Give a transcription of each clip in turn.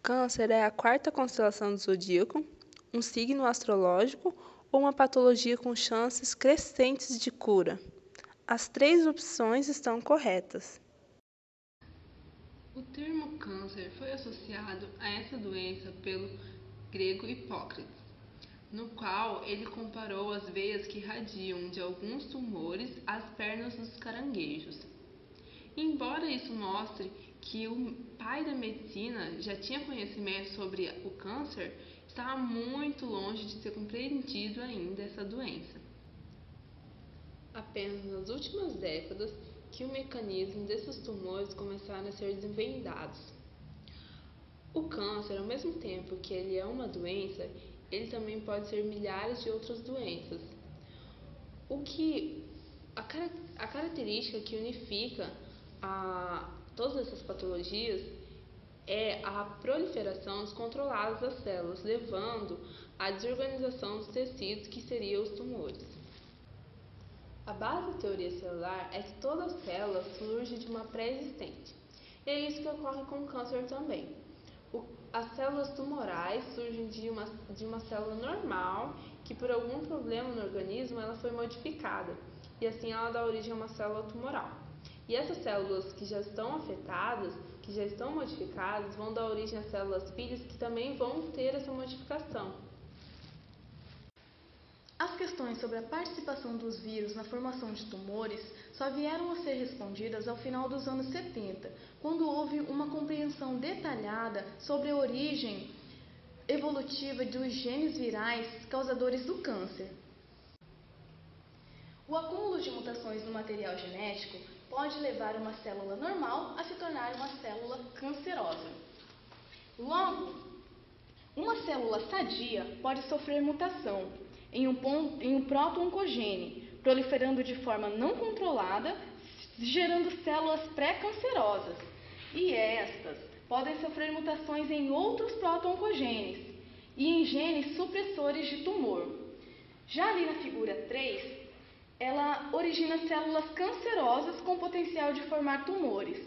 Câncer é a quarta constelação do zodíaco, um signo astrológico ou uma patologia com chances crescentes de cura. As três opções estão corretas. O termo câncer foi associado a essa doença pelo grego Hipócrates, no qual ele comparou as veias que irradiam de alguns tumores às pernas dos caranguejos. Embora isso mostre que o pai da medicina já tinha conhecimento sobre o câncer, estava muito longe de ter compreendido ainda essa doença. Apenas nas últimas décadas que o mecanismo desses tumores começaram a ser desvendados. O câncer, ao mesmo tempo que ele é uma doença, ele também pode ser milhares de outras doenças. A característica que unifica todas essas patologias é a proliferação descontrolada das células, levando à desorganização dos tecidos, que seriam os tumores. A base da teoria celular é que toda célula surge de uma pré-existente. E é isso que ocorre com o câncer também. As células tumorais surgem de uma célula normal que, por algum problema no organismo, ela foi modificada. E assim ela dá origem a uma célula tumoral. E essas células que já estão afetadas, que já estão modificadas, vão dar origem a células filhas que também vão ter essa modificação. As questões sobre a participação dos vírus na formação de tumores só vieram a ser respondidas ao final dos anos 70, quando houve uma compreensão detalhada sobre a origem evolutiva dos genes virais causadores do câncer. O acúmulo de mutações no material genético pode levar uma célula normal a se tornar uma célula cancerosa. Logo, uma célula sadia pode sofrer mutação em um proto-oncogene, proliferando de forma não controlada, gerando células pré-cancerosas. E estas podem sofrer mutações em outros proto-oncogenes e em genes supressores de tumor. Já ali na figura 3, ela origina células cancerosas com potencial de formar tumores.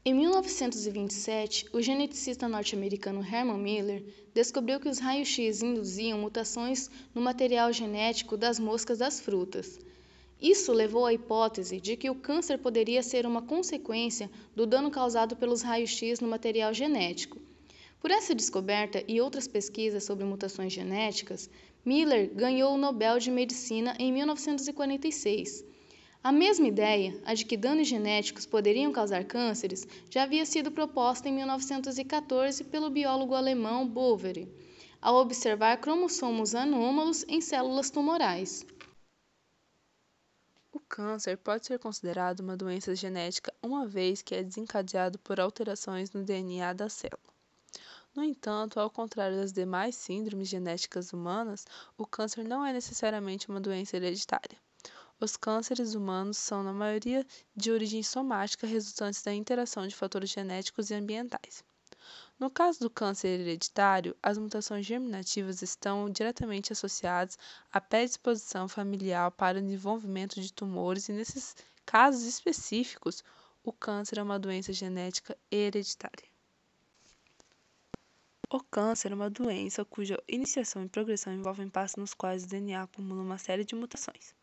Em 1927, o geneticista norte-americano Herman Miller descobriu que os raios-x induziam mutações no material genético das moscas das frutas. Isso levou à hipótese de que o câncer poderia ser uma consequência do dano causado pelos raios-x no material genético. Por essa descoberta e outras pesquisas sobre mutações genéticas, Miller ganhou o Nobel de Medicina em 1946. A mesma ideia, a de que danos genéticos poderiam causar cânceres, já havia sido proposta em 1914 pelo biólogo alemão Boveri, ao observar cromossomos anômalos em células tumorais. O câncer pode ser considerado uma doença genética uma vez que é desencadeado por alterações no DNA da célula. No entanto, ao contrário das demais síndromes genéticas humanas, o câncer não é necessariamente uma doença hereditária. Os cânceres humanos são, na maioria, de origem somática resultantes da interação de fatores genéticos e ambientais. No caso do câncer hereditário, as mutações germinativas estão diretamente associadas à predisposição familiar para o desenvolvimento de tumores e, nesses casos específicos, o câncer é uma doença genética hereditária. O câncer é uma doença cuja iniciação e progressão envolvem passos nos quais o DNA acumula uma série de mutações.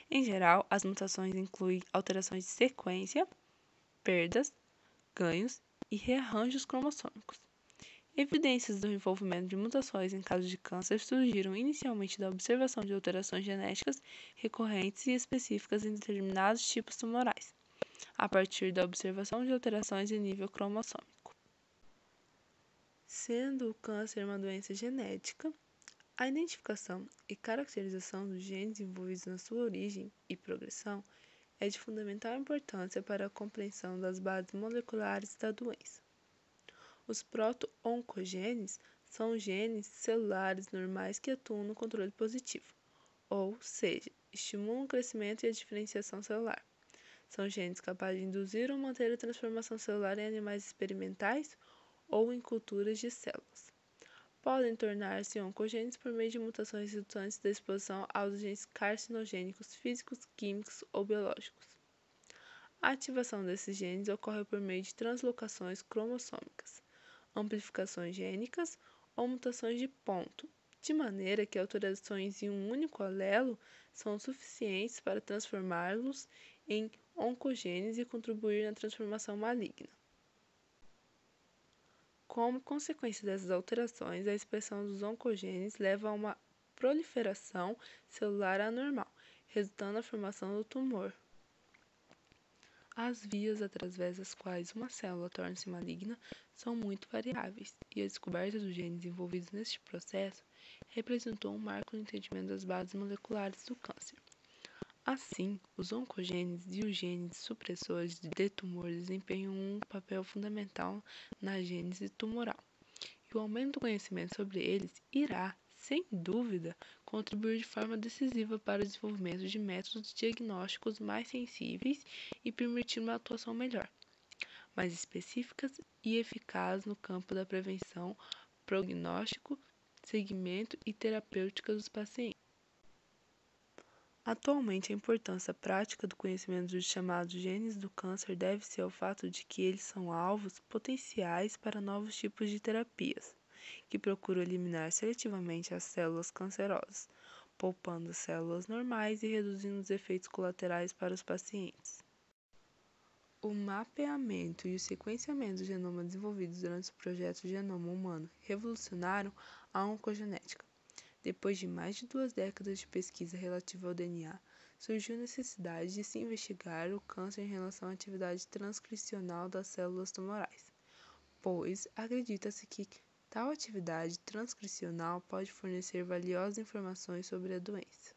Em geral, as mutações incluem alterações de sequência, perdas, ganhos e rearranjos cromossômicos. Evidências do envolvimento de mutações em casos de câncer surgiram inicialmente da observação de alterações genéticas recorrentes e específicas em determinados tipos tumorais, a partir da observação de alterações em nível cromossômico. Sendo o câncer uma doença genética, a identificação e caracterização dos genes envolvidos na sua origem e progressão é de fundamental importância para a compreensão das bases moleculares da doença. Os proto-oncogenes são genes celulares normais que atuam no controle positivo, ou seja, estimulam o crescimento e a diferenciação celular. São genes capazes de induzir ou manter a transformação celular em animais experimentais ou em culturas de células. Podem tornar-se oncogenes por meio de mutações resultantes da exposição aos agentes carcinogênicos físicos, químicos ou biológicos. A ativação desses genes ocorre por meio de translocações cromossômicas, amplificações gênicas ou mutações de ponto, de maneira que alterações em um único alelo são suficientes para transformá-los em oncogenes e contribuir na transformação maligna. Como consequência dessas alterações, a expressão dos oncogenes leva a uma proliferação celular anormal, resultando na formação do tumor. As vias através das quais uma célula torna-se maligna são muito variáveis, e a descoberta dos genes envolvidos neste processo representou um marco no entendimento das bases moleculares do câncer. Assim, os oncogenes e os genes supressores de tumor desempenham um papel fundamental na gênese tumoral, e o aumento do conhecimento sobre eles irá, sem dúvida, contribuir de forma decisiva para o desenvolvimento de métodos diagnósticos mais sensíveis e permitir uma atuação melhor, mais específicas e eficaz no campo da prevenção, prognóstico, seguimento e terapêutica dos pacientes. Atualmente, a importância prática do conhecimento dos chamados genes do câncer deve-se ao fato de que eles são alvos potenciais para novos tipos de terapias, que procuram eliminar seletivamente as células cancerosas, poupando as células normais e reduzindo os efeitos colaterais para os pacientes. O mapeamento e o sequenciamento do genoma desenvolvidos durante o projeto Genoma Humano revolucionaram a oncogenética. Depois de mais de 2 décadas de pesquisa relativa ao DNA, surgiu a necessidade de se investigar o câncer em relação à atividade transcricional das células tumorais, pois acredita-se que tal atividade transcricional pode fornecer valiosas informações sobre a doença.